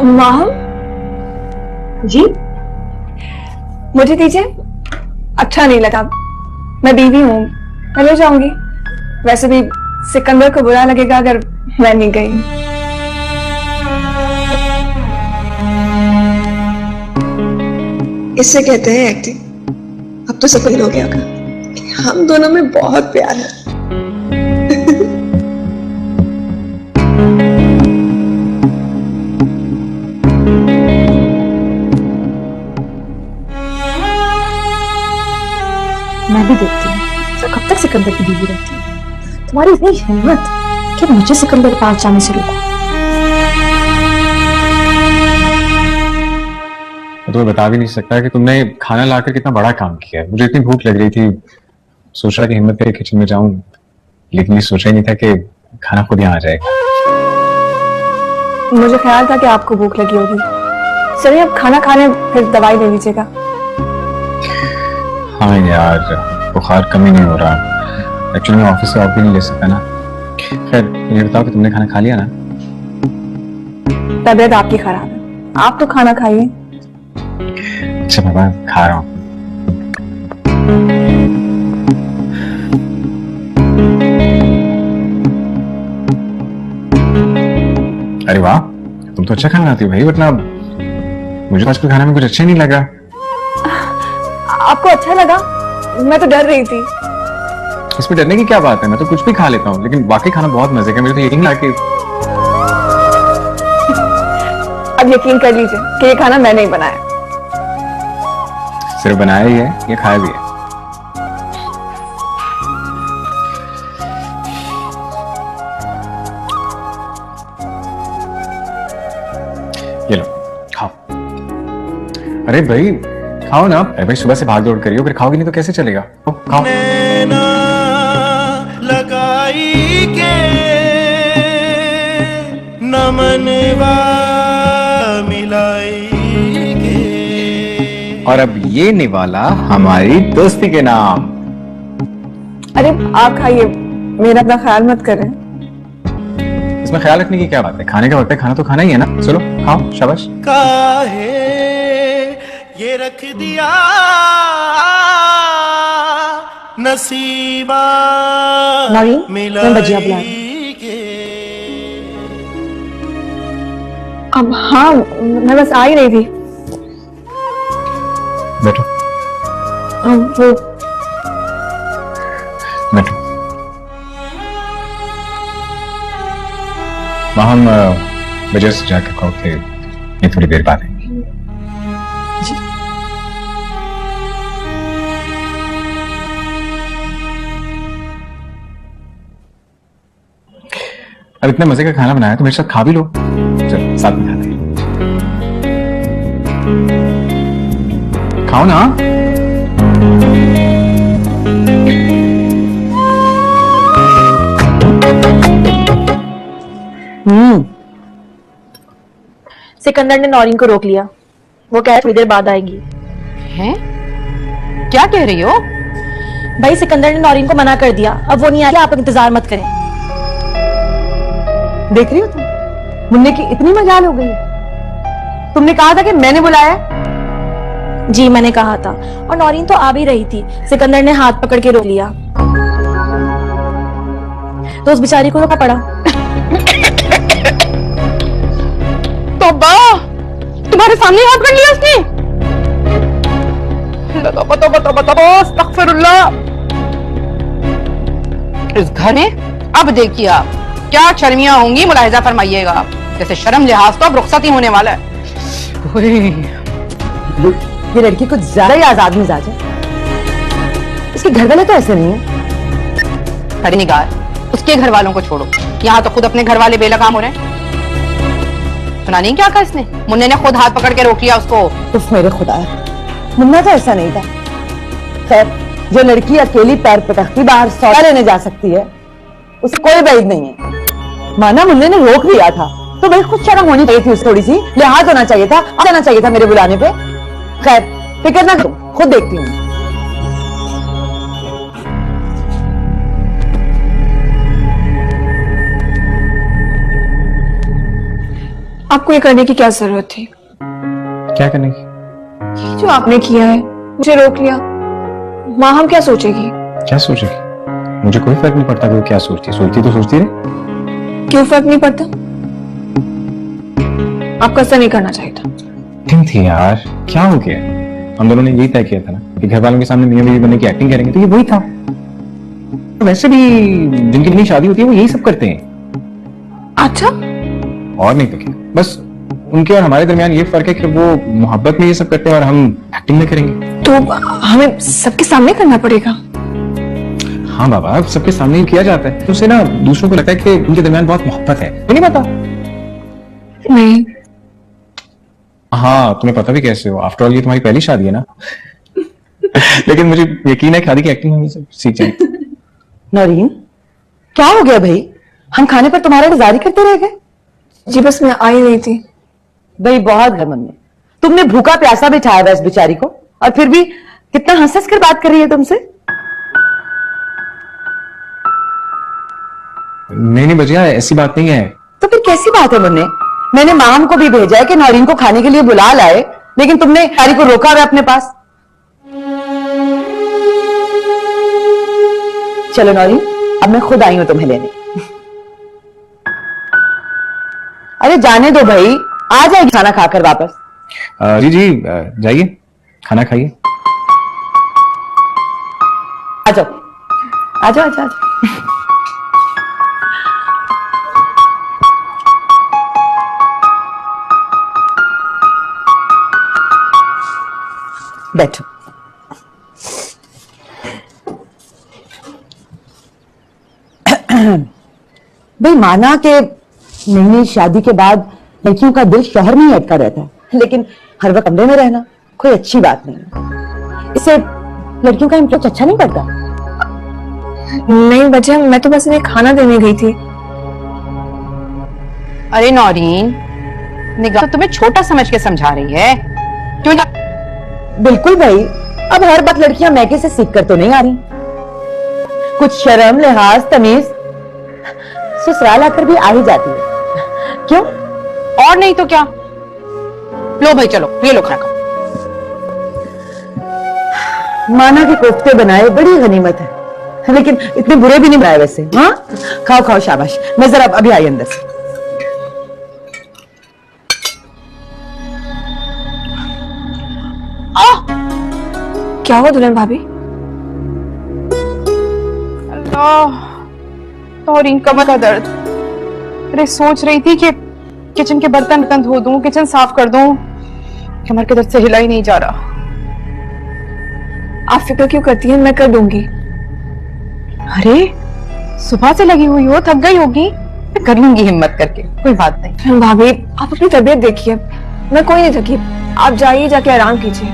माहम जी मुझे दीजिए, अच्छा नहीं लगा। मैं बीवी हूँ, मैं ले जाऊंगी। वैसे भी सिकंदर को बुरा लगेगा अगर मैं नहीं गई। इससे कहते हैं एक्टिंग। अब तो सफल हो गया कि हम दोनों में बहुत प्यार है। मैं भी देखती हूँ तो कब तक सिकंदर की बीवी रहती है। तुम्हारी इतनी हिम्मत कि मुझे सिकंदर के पास जाने से रोको। मैं तुम्हें बता भी नहीं सकता कि तुमने खाना लाकर कितना बड़ा काम किया है। मुझे इतनी भूख लग रही थी, सोच रहा कि हिम्मत करके किचन में जाऊं, लेकिन ये सोचा ही नहीं था कि खाना खुद यहाँ आ जाएगा। मुझे ख्याल था कि आपको भूख लगी होगी। चलिए अब खाना खाने फिर दवाई ले लीजिएगा। हाँ यार, बुखार कम ही नहीं हो रहा। एक्चुअली मैं ऑफिस से ऑफ भी नहीं ले सकता ना। खैर ये बताओ कि तुमने खाना खा लिया ना? तबीयत आपकी खराब है, आप तो खाना खाइए। अच्छा बाबा, खा रहा हूँ। अरे वाह, तुम तो अच्छा खाना खाती हो भाई, वरना मुझे आजकल खाने में कुछ अच्छा नहीं लगा। आपको अच्छा लगा? मैं तो डर रही थी। इसमें डरने की क्या बात है, मैं तो कुछ भी खा लेता हूँ, लेकिन वाकई खाना बहुत मजे का। मुझे तो यकीन नहीं कि अब यकीन कर लीजिए कि ये खाना मैंने ही बनाया। सिर्फ बनाया ही है, ये खाया भी है। ये लो खाओ। अरे भाई खाओ ना। अरे भाई सुबह से भाग दौड़ करियो, फिर खाओगे नहीं तो कैसे चलेगा? खाओ। लगाई के नमनवा मिलाई के। और अब ये निवाला हमारी दोस्ती के नाम। अरे आप खाइए, मेरा अपना ख्याल मत करें। इसमें ख्याल रखने की क्या बात है? खाने का वक्त है, खाना तो खाना ही है ना। चलो खाओ, शाबाश। काहे ये रख दिया नसीबा मैं भजिया बुला रही अब हाँ, मैं बस आ ही रही थी। बैठो वो बैठो। वहां हम वजह से जाकर कहो कि ये थोड़ी देर बाद आएंगे। अब इतने मजे का खाना बनाया तो मेरे साथ खा भी लो। चलो साथ में खाते हैं। खाओ ना। सिकंदर ने नौरीन को रोक लिया। वो कह थोड़ी देर बाद आएगी। हैं? क्या कह रही हो? भाई सिकंदर ने नौरीन को मना कर दिया, अब वो नहीं आएगी। आप इंतजार मत करें। देख रही हो तुम, मुन्ने की इतनी मजाल हो गई है। तुमने कहा था कि मैंने बुलाया। जी मैंने कहा था, और नौरीन तो आ भी रही थी। सिकंदर ने हाथ पकड़ के रोक लिया तो उस बेचारी को रोका पड़ा। तौबा, तुम्हारे सामने हाथ पकड़ लिया उसने। अस्तगफिरुल्लाह। इस घर में अब देखिए आप क्या शर्मियां होंगी, मुलाहिजा फरमाइएगा। जैसे शर्म लिहाज तो अब रुखसत ही होने वाला है। ये लड़की कुछ ज्यादा ही आजाद मिजाज है। इसके घर वाले तो ऐसे नहीं है। अरे निगार, उसके घर वालों को छोड़ो, यहाँ तो खुद अपने घर वाले बेलगाम हो रहे हैं। सुना नहीं क्या कहा इसने? मुन्ने ने खुद हाथ पकड़ के रोक लिया उसको। उफ मेरे खुदा, मुन्ना तो ऐसा नहीं था। खैर, जो लड़की अकेली पैर पटकती बाहर सौदा लेने जा सकती है, उसे कोई बैद नहीं है। माना मुन्ने ने रोक लिया था तो भाई खुद शर्म होनी चाहिए थी उसे, थोड़ी सी लिहाज होना चाहिए था, आना चाहिए था मेरे बुलाने पे। खैर फिक्र ना करो, खुद देखती हूँ। आपको ये करने की क्या जरूरत थी? क्या करने की? ये जो आपने किया है, मुझे रोक लिया, माँ हम क्या सोचेगी? क्या सोचेगी? मुझे कोई फर्क नहीं पड़ता कि वो क्या सोचती तो सोचती रहे। क्यों फर्क नहीं पड़ता? आपको ऐसा नहीं करना चाहिए था। एक्टिंग थी यार, क्या हो गया? हम दोनों ने यही तय किया था ना कि घर वालों के सामने मियां बीवी बनने की एक्टिंग करेंगे, तो ये वही था। वैसे भी जिनकी नई शादी होती है वो यही सब करते हैं। अच्छा, और नहीं तो क्या, बस उनके और हमारे दरमियान ये फर्क है कि वो मोहब्बत में ये सब करते हैं और हम एक्टिंग में करेंगे। तो हमें सबके सामने करना पड़ेगा। हाँ बाबा, सबके सामने ही किया जाता है, तो उससे ना दूसरों को लगता है कि उनके दरमियान बहुत मोहब्बत है। नहीं पता? नहीं। हाँ, तुम्हें पता भी कैसे हो? आफ्टर ऑल ये तुम्हारी पहली शादी है ना। लेकिन मुझे यकीन है शादी की एक्टिंग हम सब सीख जाएंगे। नौरीन, क्या हो गया भाई? हम खाने पर तुम्हारा इंतजार करते रह गए। जी बस मैं आई नहीं थी। भाई बहुत गमन में तुमने भूखा प्यासा बिठाया हुआ इस बेचारी को, और फिर भी कितना हंस हंस कर बात कर रही है तुमसे। नहीं भजिया, ऐसी बात नहीं है। तो फिर कैसी बात है मुन्ने? मैंने माम को भी भेजा है कि नौरीन को खाने के लिए बुला लाए, लेकिन तुमने सारी को रोका हुआ अपने पास। चलो नौरीन, अब मैं खुद आई हूं तुम्हें लेने। अरे जाने दो भाई, आ जाएगी खाना खाकर वापस। जी जी, जाइए खाना खाइए। आ जाओ आ जाओ आ जाओ। बैठो। भाई माना कि नई नई शादी के बाद लड़कियों का दिल शौहर में ही अटका रहता है, लेकिन हर वक्त कमरे में रहना कोई अच्छी बात नहीं। इससे लड़कियों का इंप्रेस अच्छा नहीं पड़ता। नहीं बच्चा, मैं तो बस इन्हें खाना देने गई थी। अरे नौरीन, निगाह तो तुम्हें छोटा समझ के समझा रही है, क्यों ना? बिल्कुल भाई, अब हर बात लड़कियां मैके से सीख कर तो नहीं आ रही। कुछ शर्म, लिहाज, तमीज ससुराल आकर भी आ ही जाती है। क्यों? और नहीं तो क्या। लो भाई, चलो ये लो खाना खाओ। माना के कोफ्ते बनाए बड़ी गनीमत है, लेकिन इतने बुरे भी नहीं बनाए वैसे। हाँ खाओ खाओ, शाबाश। मैं जरा अभी आई अंदर से। क्या हुआ दुल्हन भाभी? नौरीन, कमर का दर्द। अरे सोच रही थी कि किचन के बर्तन धो दूं, किचन साफ कर दूं, कमर के दर्द से हिला ही नहीं जा रहा। आप फिक्र क्यों करती हैं, मैं कर दूंगी। अरे सुबह से लगी हुई हो, थक गई होगी। मैं कर लूंगी हिम्मत करके, कोई बात नहीं। भाभी आप अपनी तबीयत देखिए, मैं कोई नहीं थकी। आप जाइए, जाके आराम कीजिए।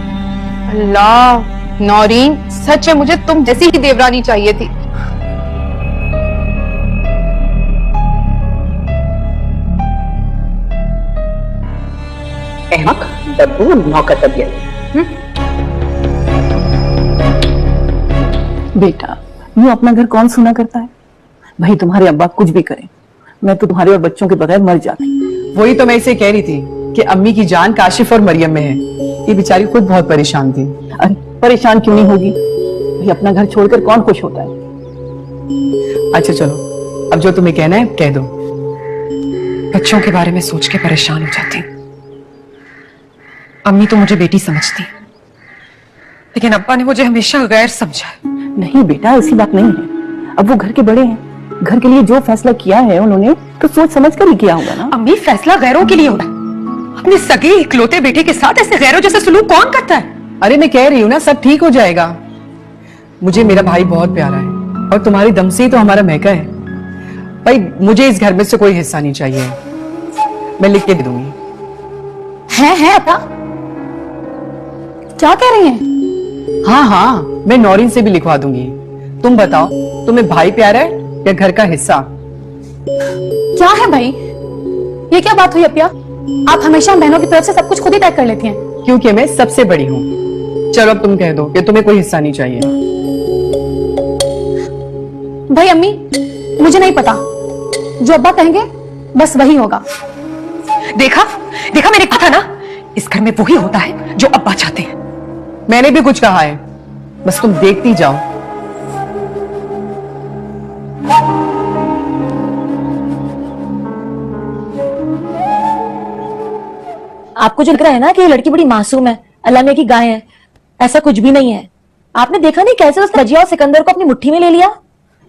अल्लाह नौरीन, सच है मुझे तुम जैसी ही देवरानी चाहिए थी। अहमक, डब्बू, नौकर तबीयत। बेटा, यूं अपना घर कौन सुना करता है? भाई तुम्हारे अब्बा कुछ भी करें, मैं तो तुम्हारे और बच्चों के बगैर मर जाती। वही तो मैं इसे कह रही थी कि अम्मी की जान काशिफ और मरियम में है। ये बेचारी खुद बहुत परेशान थी। अरे परेशान क्यों नहीं होगी भाई, अपना घर छोड़कर कौन खुश होता है? अच्छा चलो, अब जो तुम्हें कहना है कह दो। बच्चों के बारे में सोच के परेशान हो जाती हूँ। अम्मी तो मुझे बेटी समझती, लेकिन अब्बा ने मुझे हमेशा गैर समझा। नहीं बेटा, ऐसी बात नहीं है। अब वो घर के बड़े हैं, घर के लिए जो फैसला किया है उन्होंने तो सोच समझ कर ही किया होगा ना। अम्मी, फैसला गैरों के लिए होता है। अपने सगे इकलौते बेटे के साथ ऐसे गैरों जैसे सलूक कौन करता है? अरे मैं कह रही हूँ ना, सब ठीक हो जाएगा। मुझे मेरा भाई बहुत प्यारा है, और तुम्हारी दम से ही तो हमारा महका है। भाई मुझे इस घर में से कोई हिस्सा नहीं चाहिए, मैं लिख के दे दूंगी। है अपा, क्या कह रही हैं? हाँ हाँ, मैं नौरीन से भी लिखवा दूंगी। तुम बताओ, तुम्हें भाई प्यारा है या घर का हिस्सा? क्या है भाई, ये क्या बात हुई अपिया? आप हमेशा बहनों की तरफ से सब कुछ खुद ही तय कर लेती हैं। क्योंकि मैं सबसे बड़ी हूँ। चलो अब तुम कह दो कि तुम्हें कोई हिस्सा नहीं चाहिए। भाई अम्मी, मुझे नहीं पता, जो अब्बा कहेंगे बस वही होगा। देखा देखा, मैंने कहा था ना, इस घर में वही होता है जो अब्बा चाहते हैं। मैंने भी कुछ कहा है, बस तुम देखती जाओ। आपको जो लग रहा है ना कि ये लड़की बड़ी मासूम है, अल्लाह मियां की गाय है, ऐसा कुछ भी नहीं है। आपने देखा नहीं कैसे उसने रजिया और सिकंदर को अपनी मुट्ठी में ले लिया।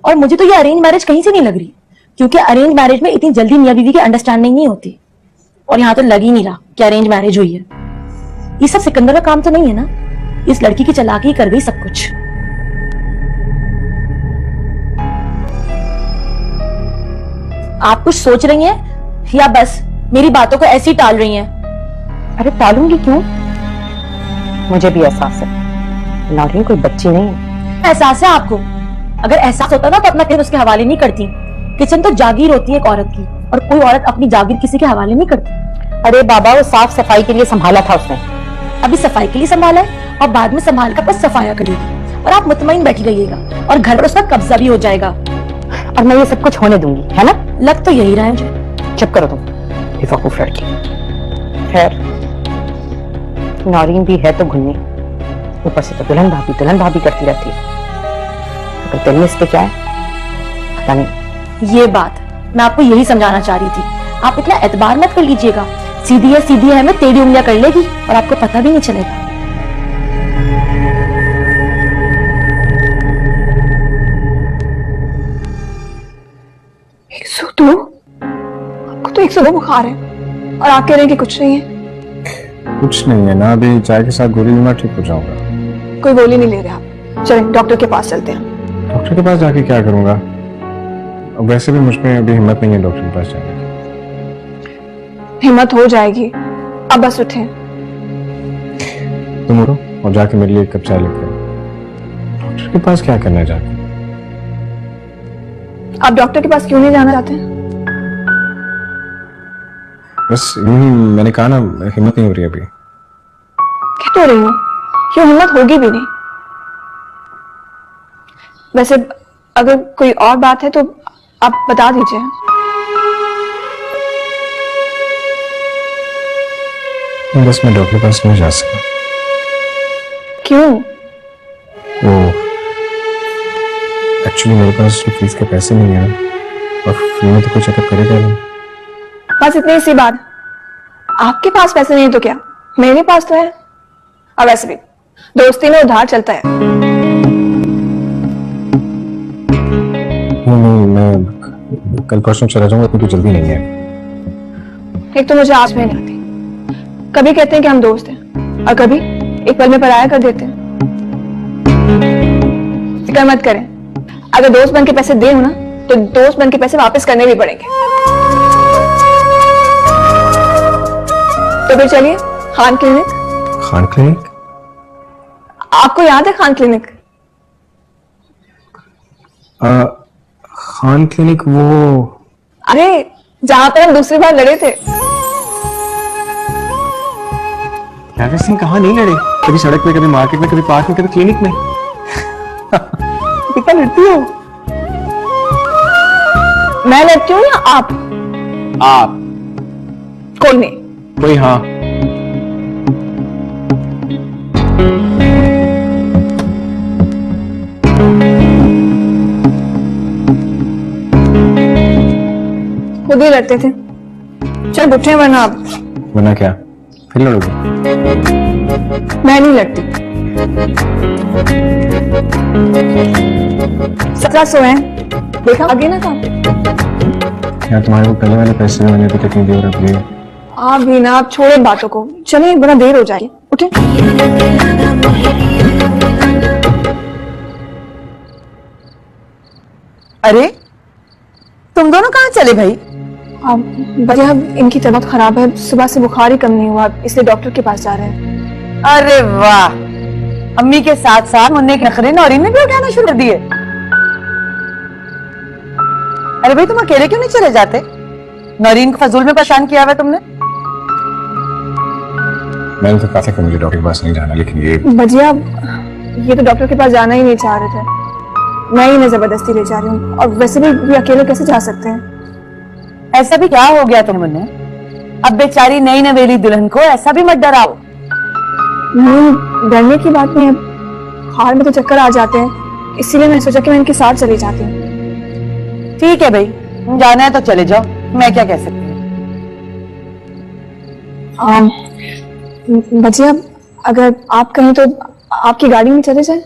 और मुझे तो ये अरेंज मैरिज कहीं से नहीं लग रही, क्योंकि अरेंज मैरिज में इतनी जल्दी मियां बीवी की अंडरस्टैंडिंग नहीं होती। और यहाँ तो लग ही नहीं रहा कि अरेंज मैरिज हुई है। ये सब सिकंदर का काम तो नहीं है ना, इस लड़की की चालाकी कर गई सब कुछ। आप कुछ सोच रही हैं या बस मेरी बातों को ऐसे ही टाल रही हैं? अरे टालूंगी क्यों, मुझे भी एहसास है नौरीन कोई बच्ची नहीं है। एहसास है आपको? अगर एहसास होता ना तो अपना किचन उसके हवाले नहीं करती। किचन तो जागीर होती है एक औरत की, और कोई औरत अपनी जागीर किसी के हवाले नहीं करती। अरे बाबा, वो साफ सफाई के लिए संभाला था उसने। अभी सफाई के लिए संभाला है और बाद में संभाल कर बस सफाया करेगी, और आप मुतमईन बैठी रहिएगा और घर पर उसका कब्जा भी हो जाएगा। और मैं ये सब कुछ होने दूंगी, है ना? लग तो यही रहा है मुझे। चुप करो तुम, बेवकूफ लड़की। खैर, नौरीन भी है तो घुन्नी, ऊपर से तो दुल्हन भाभी करती रहती है। अगर दिल में इसके क्या है पता नहीं। ये बात मैं आपको यही समझाना चाह रही थी। आप इतना एतबार मत कर लीजिएगा। सीधी है मैं टेढ़ी उंगलियां कर लेगी और आपको पता भी नहीं चलेगा। आपको तो 102 बुखार है और आप कह रहे हैं कि कुछ नहीं है। कुछ नहीं है ना, अभी चाय के साथ गोली लूंगा ठीक हो जाऊंगा। कोई गोली नहीं ले रहे आप, चलें डॉक्टर के पास चलते हैं। डॉक्टर के पास जाके क्या करूंगा? अब वैसे भी मुझ में अभी हिम्मत नहीं है डॉक्टर के पास जाने की। हिम्मत हो जाएगी, अब बस उठें। तुम उठो और जाके मेरे लिए एक कप चाय लेकर आओ। डॉक्टर के पास क्या करना है जाके? आप डॉक्टर के पास क्यों नहीं जाना चाहते? बस यूं ही, मैंने कहा ना, हिम्मत नहीं हो रही अभी। कह तो रही हूँ, क्यों हिम्मत होगी भी नहीं। वैसे अगर कोई और बात है तो आप बता दीजिए। बस मैं डॉक्टर के पास नहीं जा सका। क्यों? वो एक्चुअली मेरे पास फीस के पैसे नहीं है और फ्री में तो कोई चेकअप करेगा नहीं। बस इतनी सी बात। आपके पास पैसे नहीं तो क्या, मेरे पास तो है। और वैसे भी दोस्ती में उधार चलता है। नहीं, मैं कल परसों चला जाऊंगा, इतनी तो जल्दी नहीं है। एक तो मुझे आज में नहीं आती। कभी कहते हैं कि हम दोस्त हैं और कभी एक पल में पराया कर देते हैं। फिक्र मत करें, अगर दोस्त बन के पैसे दे ना तो दोस्त बन के पैसे वापस करने भी पड़ेंगे। तो फिर चलिए खान क्लिनिक। खान क्लिनिक? आपको याद है खान क्लिनिक? खान क्लिनिक, वो अरे जहां पर हम दूसरी बार लड़े थे। यार सिंह कहाँ नहीं लड़े? कभी सड़क में, कभी मार्केट में, कभी पार्क में, कभी क्लिनिक में। कितना लड़ती हो? मैं लड़ती हूँ या आप? आप? कोई नहीं। कोई हाँ। खुद ही लड़ते थे। चल उठे वरना आप। वरना क्या? फिर लड़ोगे? मैं नहीं लड़ती। 1700 है, देखा आगे ना था। यार तुम्हारे को पहले वाले पैसे मैंने अभी तक नहीं दिए और अब ये। आप भी ना, आप छोड़े बातों को। चलिए बड़ा देर हो जाएगी, उठे। अरे तुम दोनों कहाँ चले भाई? भैया इनकी तबीयत खराब है, सुबह से बुखार ही कम नहीं हुआ, इसलिए डॉक्टर के पास जा रहे हैं। अरे वाह, अम्मी के साथ साथ मुन्ने के नखरे नौरीन ने भी उठाना शुरू कर दिए। अरे भाई तुम अकेले क्यों नहीं चले जाते? नौरीन को फजूल में परेशान किया हुआ तुमने। मैंने तो कहा था कि मुझे डॉक्टर के पास नहीं जाना, लेकिन ये भजिया ये तो डॉक्टर के पास जाना ही नहीं चाह रहे थे। मैं ही इन्हें जबरदस्ती ले जा रही हूँ, और वैसे भी ये अकेले कैसे जा सकते हैं? ऐसा भी क्या हो गया तुम मुन्ने? अब बेचारी नई नवेली दुल्हन को ऐसा भी मत डराओ। नहीं, डरने की बात नहीं है, हार में तो चक्कर आ जाते हैं, इसीलिए मैंने सोचा कि मैं इनके साथ चली जाती हूँ। ठीक है भाई, जाना है तो चले जाओ, मैं क्या कह सकती हूँ। भजिया, अगर आप कहें तो आपकी गाड़ी में चले जाए।